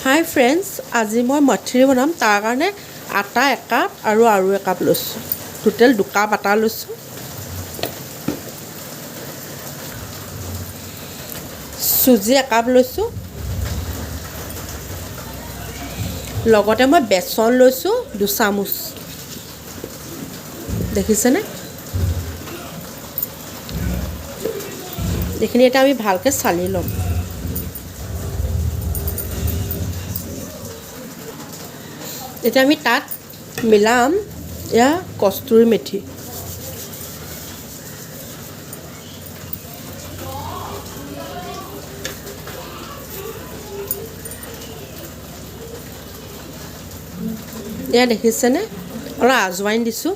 হাই friends, আজি মই মথৰি বনাম। তাৰ কাৰণে আটা 1 কাপ আৰু 1 কাপ লৈছোঁ। টোটেল 2 কাপ আটা লৈছোঁ। চুজি 1 কাপ লৈছোঁ। লগতে মই বেচন লৈছোঁ 2 চামুচ। দেখিছেনে? এইখিনি এটা আমি ভালকৈ চালি ল'ম। এতিয়া আমি তাত মিলাম এয়া কস্তুৰী মেথি। এয়া দেখিছেনে? অলপ আজৱাইন দিছোঁ।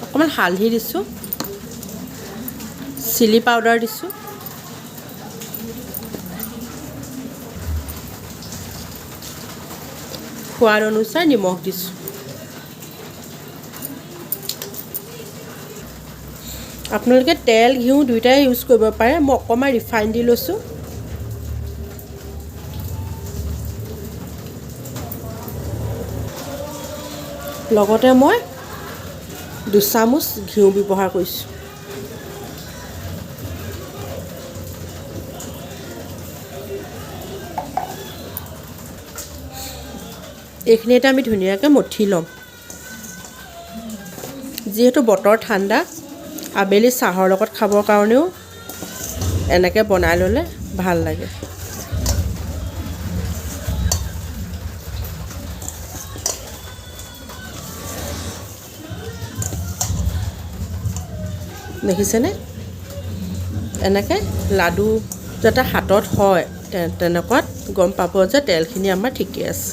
অকণমান হালধি দিছোঁ। চিলি পাউডাৰ দিছোঁ। সোৱাদ অনুযায়ী নিমখ দিছোঁ। আপোনালোকে তেল ঘিউ দুয়োটাই ইউজ কৰিব পাৰে। মই অকণমান ৰিফাইন দি লৈছোঁ। লগতে মই 2 চামুচ ঘিউ ব্যৱহাৰ কৰিছোঁ। এইখিনি এটা আমি ধুনীয়াকৈ মঠি ল'ম। যিহেতু বতৰ ঠাণ্ডা, আবেলি চাহৰ লগত খাবৰ কাৰণেও এনেকৈ বনাই ল'লে ভাল লাগে। দেখিছেনে? এনেকৈ লাডু যাতে হাতত হয় তেনেকুৱাত গম পাব যে তেলখিনি আমাৰ ঠিকে আছে।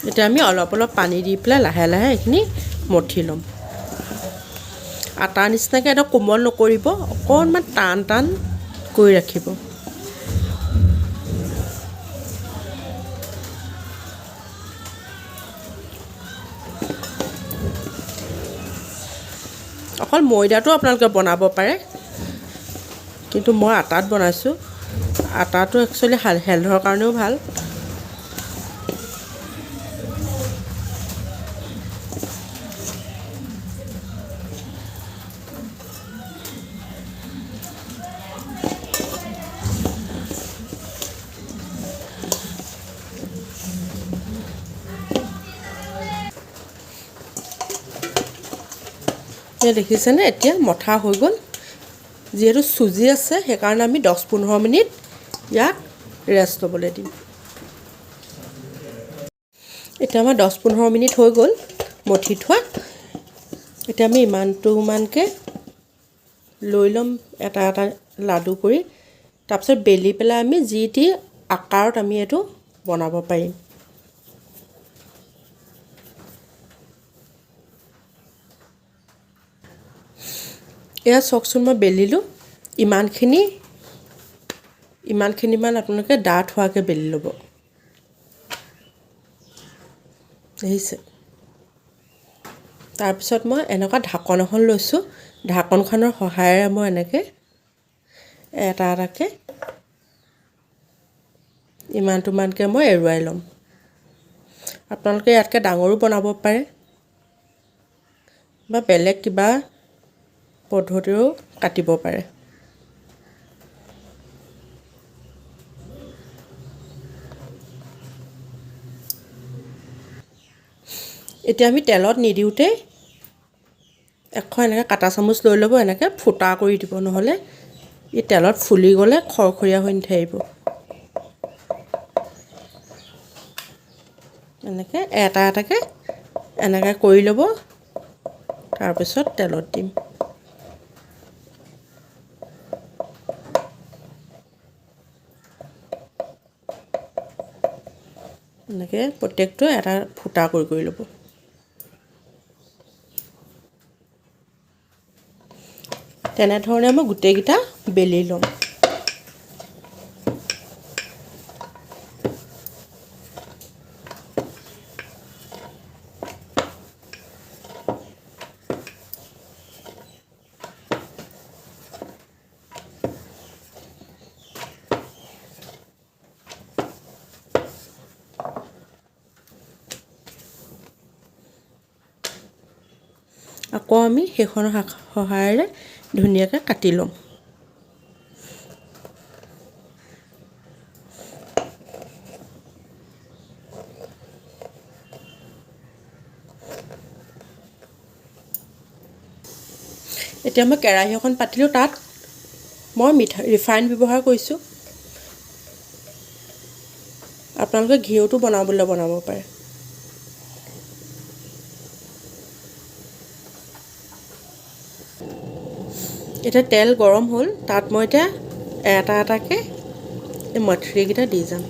এতিয়া আমি অলপ অলপ পানী দি পেলাই লাহে লাহে এইখিনি মঠি ল'ম। আটাৰ নিচিনাকৈ এটা কোমল নকৰিব, অকণমান টান টান কৰি ৰাখিব। অকল ময়দাটো আপোনালোকে বনাব পাৰে, কিন্তু মই আটাত বনাইছোঁ। আটাটো একচুৱেলি হেল্থৰ কাৰণেও ভাল। দেখিছেনে? এতিয়া মঠা হৈ গ'ল। যিহেতু চুজি আছে সেইকাৰণে আমি 10-15 মিনিট ইয়াক ৰেষ্ট ল'বলৈ দিম। এতিয়া আমাৰ 10-15 মিনিট হৈ গ'ল মঠি থোৱা। এতিয়া আমি ইমানকৈ লৈ ল'ম এটা এটা লাডু কৰি। তাৰপিছত বেলি পেলাই আমি যি টি আকাৰত আমি এইটো বনাব পাৰিম। এয়া চাওকচোন, মই বেলিলোঁ। ইমানখিনিমান আপোনালোকে ডাঠ হোৱাকৈ বেলি ল'ব। দেখিছে? তাৰপিছত মই এনেকুৱা ঢাকন এখন লৈছোঁ। ঢাকনখনৰ সহায়েৰে মই এনেকৈ এটা এটাকৈ ইমানকৈ মই এৰুৱাই ল'ম। আপোনালোকে ইয়াতকৈ ডাঙৰো বনাব পাৰে বা বেলেগ কিবা পদ্ধতিৰো কাটিব পাৰে। এতিয়া আমি তেলত নিদিওঁতেই এখন এনেকৈ কাটা চামুচ লৈ ল'ব, এনেকৈ ফুটা কৰি দিব, নহ'লে ই তেলত ফুলি গ'লে খৰখৰীয়া হৈ নাথাকিব। এনেকৈ এটা এটাকৈ এনেকৈ কৰি ল'ব। তাৰপিছত তেলত দিম। এনেকৈ প্ৰত্যেকটো এটা ফুটা কৰি ল'ব। তেনেধৰণে মই গোটেইকেইটা বেলি ল'ম। আকৌ আমি সেইখনৰ সহায়েৰে ধুনীয়াকৈ কাটি ল'ম। এতিয়া মই কেৰাহী এখন পাতিলোঁ, তাত মই ৰিফাইন ব্যৱহাৰ কৰিছোঁ। আপোনালোকে ঘিউটো বনাব পাৰে। এতিয়া তেল গৰম হ'ল, তাত মই এতিয়া এটা এটাকৈ এই মথৰিকেইটা দি যাম।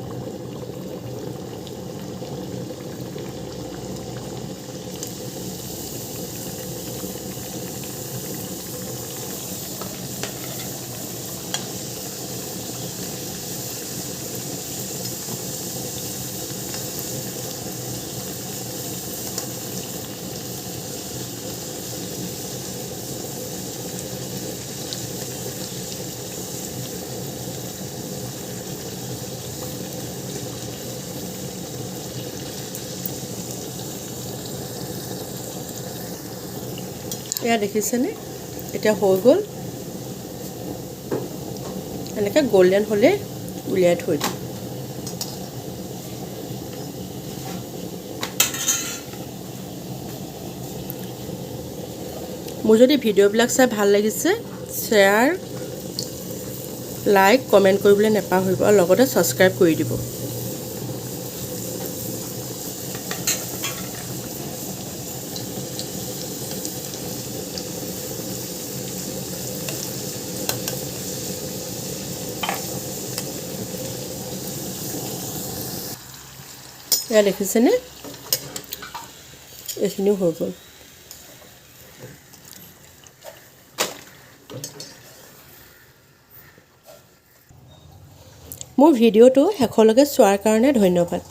এয়া দেখিছেনে, এতিয়া হৈ গ'ল। এনেকৈ গল্ডেন হ'লে উলিয়াই থৈ দিম। মোৰ যদি ভিডিঅ'বিলাক চাই ভাল লাগিছে, শ্বেয়াৰ, লাইক, কমেণ্ট কৰিবলৈ নাপাহৰিব আৰু লগতে ছাবস্ক্ৰাইব কৰি দিব। এয়া দেখিছেনে, এইখিনিও হৈ গ'ল। মোৰ ভিডিঅ'টো শেষলৈকে চোৱাৰ কাৰণে ধন্যবাদ।